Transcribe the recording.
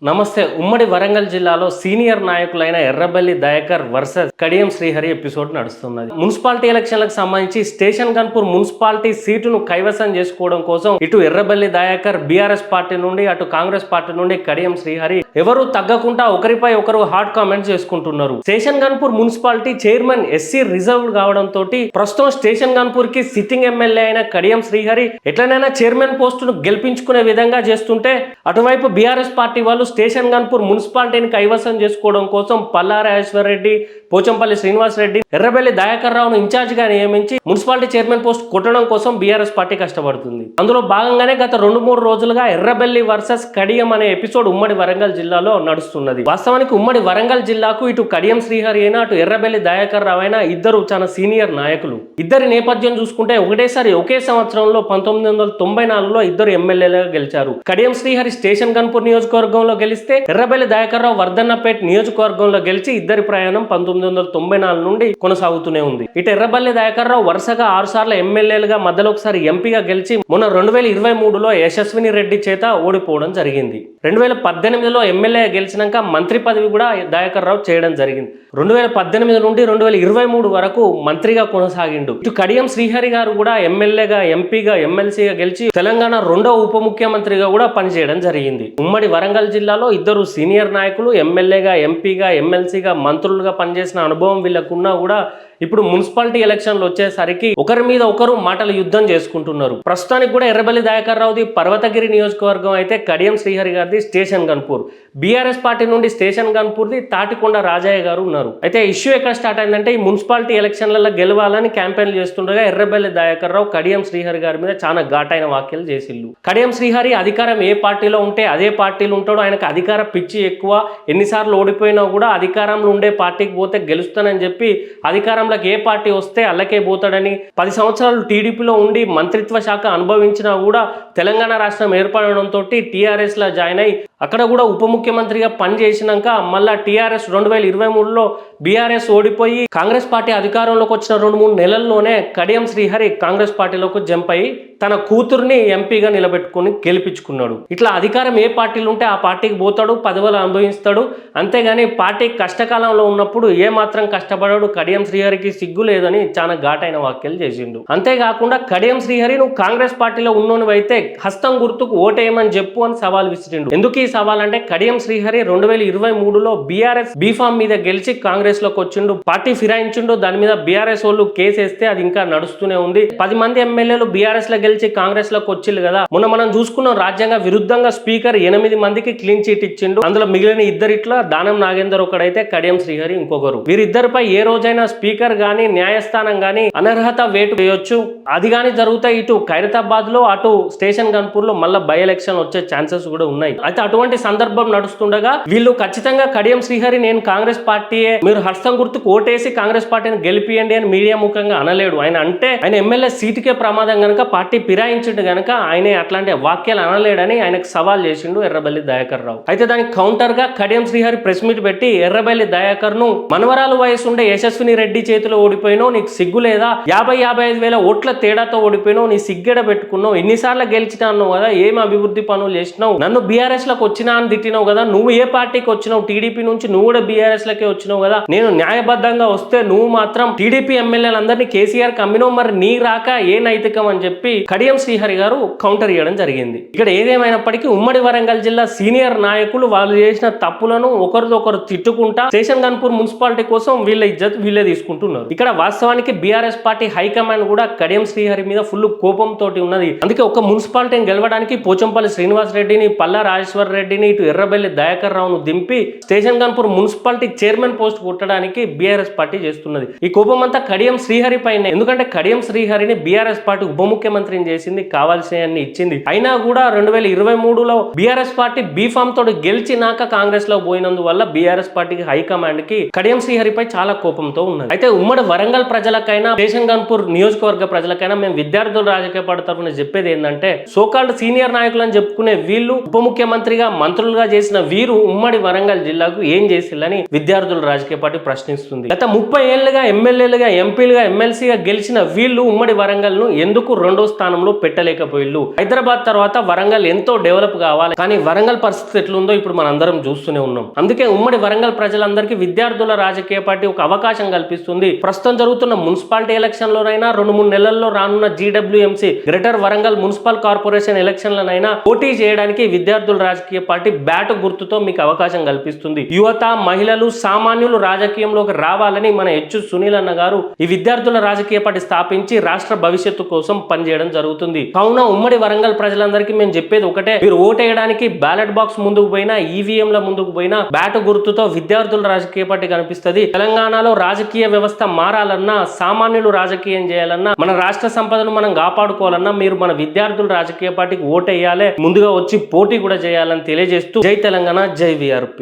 నమస్తే. ఉమ్మడి వరంగల్ జిల్లాలో సీనియర్ నాయకులైన ఎర్రబెల్లి దయాకర్ వర్సెస్ కడియం శ్రీహరి ఎపిసోడ్ నడుస్తున్నది. మున్సిపాలిటీ ఎలక్షన్లకు సంబంధించి స్టేషన్ గన్పూర్ మున్సిపాలిటీ సీటును కైవసం చేసుకోవడం కోసం ఇటు ఎర్రబెల్లి దయాకర్ బీఆర్ఎస్ పార్టీ నుండి, అటు కాంగ్రెస్ పార్టీ నుండి కడియం శ్రీహరి ఎవరు తగ్గకుండా ఒకరిపై ఒకరు హాట్ కామెంట్స్ చేసుకుంటున్నారు. Station Ghanpur municipality chairman SC reserve కావడంతో ప్రస్తుతం స్టేషన్ గన్పూర్ కి సిట్టింగ్ ఎమ్మెల్యే అయిన కడియం శ్రీహరి ఎట్లనైనా చైర్మన్ పోస్టును గెలిపించుకునే విధంగా చేస్తుంటే, అటువైపు బీఆర్ఎస్ పార్టీ వాళ్ళు స్టేషన్ గన్పూర్ మున్సిపాలిటీని కైవసం చేసుకోవడం కోసం పల్లా రాజేశ్వర్ రెడ్డి, పోచంపల్లి శ్రీనివాస్ రెడ్డి, ఎర్రబెల్లి దయాకర్ రావును ఇన్ఛార్జ్ గా నియమించి మున్సిపాలిటీ చైర్మన్ పోస్ట్ కొట్టడం కోసం బీఆర్ఎస్ పార్టీ కష్టపడుతుంది. అందులో భాగంగానే గత 2-3 రోజులుగా ఎర్రబెల్లి వర్సెస్ కడియం అనే ఎపిసోడ్ ఉమ్మడి వరంగల్ జిల్లాలో నడుస్తున్నది. వాస్తవానికి ఉమ్మడి వరంగల్ జిల్లాకు ఇటు కడియం శ్రీహరి అయినా, అటు ఎర్రబెల్లి దయాకర్ రావు అయినా ఇద్దరు చాలా సీనియర్ నాయకులు. ఇద్దరి నేపథ్యం చూసుకుంటే ఒకటేసారి ఒకే సంవత్సరంలో 1994లో ఇద్దరు ఎమ్మెల్యేలుగా గెలిచారు. కడియం శ్రీహరి స్టేషన్ గన్పూర్ నియోజకవర్గంలో గెలిస్తే, ఎర్రబెల్లి దయాకర్ రావు వర్ధన్నపేట్ నియోజకవర్గంలో గెలిచి ఇద్దరి ప్రయాణం 1994 నుండి కొనసాగుతూనే ఉంది. ఇటు ఎర్రబెల్లి దయాకర్ రావు వరుసగా 6 సార్లు ఎమ్మెల్యేలుగా, మధ్యలో ఒకసారి ఎంపీగా గెలిచి మొన్న 2023లో యశస్విని రెడ్డి చేత ఓడిపోవడం జరిగింది. 2018లో ఎమ్మెల్యే గెలిచినాక మంత్రి పదవి కూడా దయాకర్ రావు చేయడం జరిగింది. 2018 నుండి 2023 వరకు మంత్రిగా కొనసాగిండు. ఇటు కడియం శ్రీహరి గారు కూడా ఎమ్మెల్యేగా, ఎంపీగా, ఎమ్మెల్సీగా గెలిచి తెలంగాణ 2వ ఉప ముఖ్యమంత్రిగా కూడా పనిచేయడం జరిగింది. ఉమ్మడి వరంగల్ జిల్లాలో ఇద్దరు సీనియర్ నాయకులు ఎమ్మెల్యేగా, ఎంపీగా, ఎమ్మెల్సీగా, మంత్రులుగా పనిచేసిన అనుభవం వీళ్ళకున్నా కూడా ఇప్పుడు మున్సిపాలిటీ ఎలక్షన్లు వచ్చేసరికి ఒకరి మీద ఒకరు మాటల యుద్ధం చేసుకుంటున్నారు. ప్రస్తుతానికి కూడా ఎర్రబెల్లి దయాకర్ రావుది పర్వతగిరి నియోజకవర్గం అయితే, కడియం శ్రీహరి గారిది స్టేషన్ గన్పూర్. బీఆర్ఎస్ పార్టీ నుండి స్టేషన్ గన్పూర్ది తాటికొండ రాజయ్య గారు ఉన్నారు. అయితే ఇష్యూ ఎక్కడ స్టార్ట్ అయిందంటే, ఈ మున్సిపాలిటీ ఎలక్షన్లలో గెలవాలని క్యాంపెయిన్లు చేస్తుండగా ఎర్రబెల్లి దయాకర్ రావు కడియం శ్రీహరి గారి మీద చాలా ఘాటైన వ్యాఖ్యలు చేసిల్లు. కడియం శ్రీహరి అధికారం ఏ పార్టీలో ఉంటే అదే పార్టీలో ఉంటాడు, ఆయనకు అధికార పిచ్చి ఎక్కువ, ఎన్నిసార్లు ఓడిపోయినా కూడా అధికారంలో ఉండే పార్టీకి పోతే గెలుస్తానని చెప్పి అధికారంలో ఏ పార్టీ వస్తే అల్లకే పోతాడని, 10 సంవత్సరాలు టీడీపీలో ఉండి మంత్రిత్వ శాఖ అనుభవించినా కూడా తెలంగాణ రాష్ట్రం ఏర్పడడంతో టీఆర్ఎస్ లా జాయిన్ అయి అక్కడ కూడా ఉప ముఖ్యమంత్రిగా పనిచేసినాక మళ్ళా టీఆర్ఎస్ 2023లో బీఆర్ఎస్ ఓడిపోయి కాంగ్రెస్ పార్టీ అధికారంలోకి వచ్చిన 2-3 నెలల్లోనే కడియం శ్రీహరి కాంగ్రెస్ పార్టీలోకి జంప్ అయి తన కూతుర్ని ఎంపీగా నిలబెట్టుకుని గెలిపించుకున్నాడు. ఇట్లా అధికారం ఏ పార్టీలు ఉంటే ఆ పార్టీకి పోతాడు, పదవులు అనుభవిస్తాడు. అంతేగాని పార్టీ కష్టకాలంలో ఉన్నప్పుడు ఏ మాత్రం కష్టపడాడు. కడియం శ్రీహరికి సిగ్గు లేదని చాలా ఘాటైన వ్యాఖ్యలు చేసిండు. అంతేకాకుండా కడియం శ్రీహరి నువ్వు కాంగ్రెస్ పార్టీలో ఉన్నోనివైతే హస్తం గుర్తుకు ఓటేయమని చెప్పు అని సవాల్ విసిరిండు. ఎందుకు ఈ సవాల్ అంటే, కడియం శ్రీహరి 2023లో బీఆర్ఎస్ బీఫామ్ మీద గెలిచి కాంగ్రెస్ లోకి వచ్చిండు, పార్టీ ఫిరాయించిండు. దాని మీద బీఆర్ఎస్ వాళ్ళు కేసు వేస్తే అది ఇంకా నడుస్తూనే ఉంది. 10 మంది ఎమ్మెల్యేలు బీఆర్ఎస్ లో గెలిచి కాంగ్రెస్ లోకి వచ్చిండు కదా. మొన్న మనం చూసుకున్నాం, రాజ్యాంగ విరుద్ధంగా స్పీకర్ 8 మందికి క్లీన్ చిట్ ఇచ్చిండు. అందులో మిగిలిన ఇద్దరిట్లా దానం నాగేందర్ ఒకడైతే కడియం శ్రీహరి ఇంకొకరు. వీరిద్దరిపై ఏ రోజైనా స్పీకర్ గానీ, న్యాయస్థానం గానీ అనర్హత వేటు వేయొచ్చు. అది గానీ జరుగుతాయి. ఇటు ఖైరతాబాద్ లో, అటు స్టేషన్ గన్పూర్ లో మళ్ళీ బై ఎలక్షన్ వచ్చే ఛాన్సెస్ కూడా ఉన్నాయి. అయితే అటువంటి సందర్భం నడుస్తుండగా వీళ్ళు ఖచ్చితంగా కడియం శ్రీహరి నేను కాంగ్రెస్ పార్టీయే, మీరు హస్తం గుర్తుకు ఓటేసి కాంగ్రెస్ పార్టీని గెలిపియండి అని మీడియా ముఖంగా అనలేడు. ఆయన అంటే ఆయన ఎమ్మెల్యే సీటుకే ప్రమాదం గనక, పార్టీ ఫిరాయించిండు గనక ఆయన అట్లాంటి వాక్యాలు అనలేడని ఆయనకు సవాల్ చేసిండు ఎర్రబెల్లి దయాకర్ రావు. అయితే దానికి కౌంటర్ గా కడియం శ్రీహరి ప్రెస్ మీట్ పెట్టి ఎర్రబెల్లి దయాకర్ ను మనవరాలు వయసు ఉండే యశస్విని రెడ్డి చేతిలో ఓడిపోయినావు, నీకు సిగ్గు లేదా, 50-55 వేల ఓట్ల తేడాతో ఓడిపోయినావు, నీ సిగ్గెడ పెట్టుకున్నావు, ఎన్నిసార్లు గెలిచినా అన్నావు కదా, ఏం అభివృద్ధి పనులు చేసినావు, నన్ను బీఆర్ఎస్ లకు వచ్చినా అని తిట్టినావు కదా, నువ్వు ఏ పార్టీకి వచ్చినావు, టీడీపీ నుంచి నువ్వు కూడా బీఆర్ఎస్ లకే వచ్చినావు కదా, నేను న్యాయబద్ధంగా వస్తే నువ్వు మాత్రం టీడీపీ ఎమ్మెల్యేలందరినీ కేసీఆర్ కమ్మినావు, మరి నీ రాక ఏ నైతికం అని చెప్పి కడియం శ్రీహరి గారు కౌంటర్ ఇవ్వడం జరిగింది. ఇక్కడ ఏదేమైనప్పటికీ ఉమ్మడి వరంగల్ జిల్లా సీనియర్ నాయకులు వాళ్ళు చేసిన తప్పులను ఒకరిదొకరు తిట్టుకుంటా స్టేషన్ గన్పూర్ మున్సిపాలిటీ కోసం వీళ్ళ ఇజ్జత్ వీళ్ళే తీసుకుంటున్నారు. ఇక్కడ వాస్తవానికి బీఆర్ఎస్ పార్టీ హైకమాండ్ కూడా కడియం శ్రీహరి మీద ఫుల్ కోపంతో ఉన్నది. అందుకే ఒక మున్సిపాలిటీని గెలవడానికి పోచంపల్లి శ్రీనివాస్ రెడ్డిని, పల్లా రాజేశ్వర్ రెడ్డిని, ఇటు ఎర్రబెల్లి దయాకర్ రావును దింపి Station Ghanpur municipality chairman post కొట్టడానికి బీఆర్ఎస్ పార్టీ చేస్తున్నది. ఈ కోపం అంతా కడియం శ్రీహరి పైన. ఎందుకంటే కడియం శ్రీహరిని బీఆర్ఎస్ పార్టీ ఉప ముఖ్యమంత్రిని చేసింది, కావాల్సినవన్నీ ఇచ్చింది. అయినా కూడా 2023లో బీఆర్ఎస్ పార్టీ బీఫామ్ తోటి గెలిచినాక కాంగ్రెస్ లో పోయినందువల్ల బీఆర్ఎస్ పార్టీకి హైకమాండ్ కి కడియం శ్రీహరిపై చాలా కోపంతో ఉన్నది. అయితే ఉమ్మడి వరంగల్ ప్రజలకైనా, స్టేషన్ గన్పూర్ నియోజకవర్గ ప్రజలకైనా మేము విద్యార్థుల రాజకీయ పార్టీ తరఫున చెప్పేది ఏంటంటే, సోకాల్డ్ సీనియర్ నాయకులు అని చెప్పుకునే వీళ్ళు ఉప ముఖ్యమంత్రిగా ఎమ్మెల్యేలుగా మంత్రులుగా చేసిన వీరు ఉమ్మడి వరంగల్ జిల్లాకు ఏం చేసిల్లని విద్యార్థుల రాజకీయ పార్టీ ప్రశ్నిస్తుంది. గత 30 ఏళ్లుగా ఎమ్మెల్యేలుగా, ఎంపీలుగా, ఎమ్మెల్సీగా గెలిచిన వీళ్ళు ఉమ్మడి వరంగల్ ను ఎందుకు 2వ స్థానంలో పెట్టలేకపోయిల్లు? హైదరాబాద్ తర్వాత వరంగల్ ఎంతో డెవలప్ కావాలి, కానీ వరంగల్ పరిస్థితి ఎట్లుందో ఇప్పుడు మనం అందరం చూస్తూనే ఉన్నాం. అందుకే ఉమ్మడి వరంగల్ ప్రజలందరికీ విద్యార్థుల రాజకీయ పార్టీ ఒక అవకాశం కల్పిస్తుంది. ప్రస్తుతం జరుగుతున్న మున్సిపాలిటీ ఎలక్షన్ లోనైనా 2-3 నెలల్లో రానున్న GWMC greater Warangal municipal corporation ఎలక్షన్లనైనా పోటీ చేయడానికి విద్యార్థుల రాజకీయ పార్టీ బ్యాట్ గుర్తుతో మీకు అవకాశం కల్పిస్తుంది. యువత, మహిళలు, సామాన్యులు రాజకీయంలోకి రావాలని మన హెచ్ సునీల్ అన్న గారు ఈ విద్యార్థుల రాజకీయ పార్టీ స్థాపించి రాష్ట్ర భవిష్యత్తు కోసం పనిచేయడం జరుగుతుంది. కావున ఉమ్మడి వరంగల్ ప్రజలందరికీ మేము చెప్పేది ఒకటే, మీరు ఓటేయడానికి బ్యాలెట్ బాక్స్ ముందుకు పోయినా, ఈవీఎంల ముందుకు పోయినా బ్యాట్ గుర్తుతో విద్యార్థుల రాజకీయ పార్టీ కనిపిస్తుంది. తెలంగాణలో రాజకీయ వ్యవస్థ మారాలన్నా, సామాన్యులు రాజకీయం చేయాలన్నా, మన రాష్ట్ర సంపదను మనం కాపాడుకోవాలన్నా మీరు మన విద్యార్థుల రాజకీయ పార్టీకి ఓటేయాలి, ముందుగా వచ్చి పోటీ కూడా చేయాలని తెలియజేస్తూ జై తెలంగాణ, జై VRP.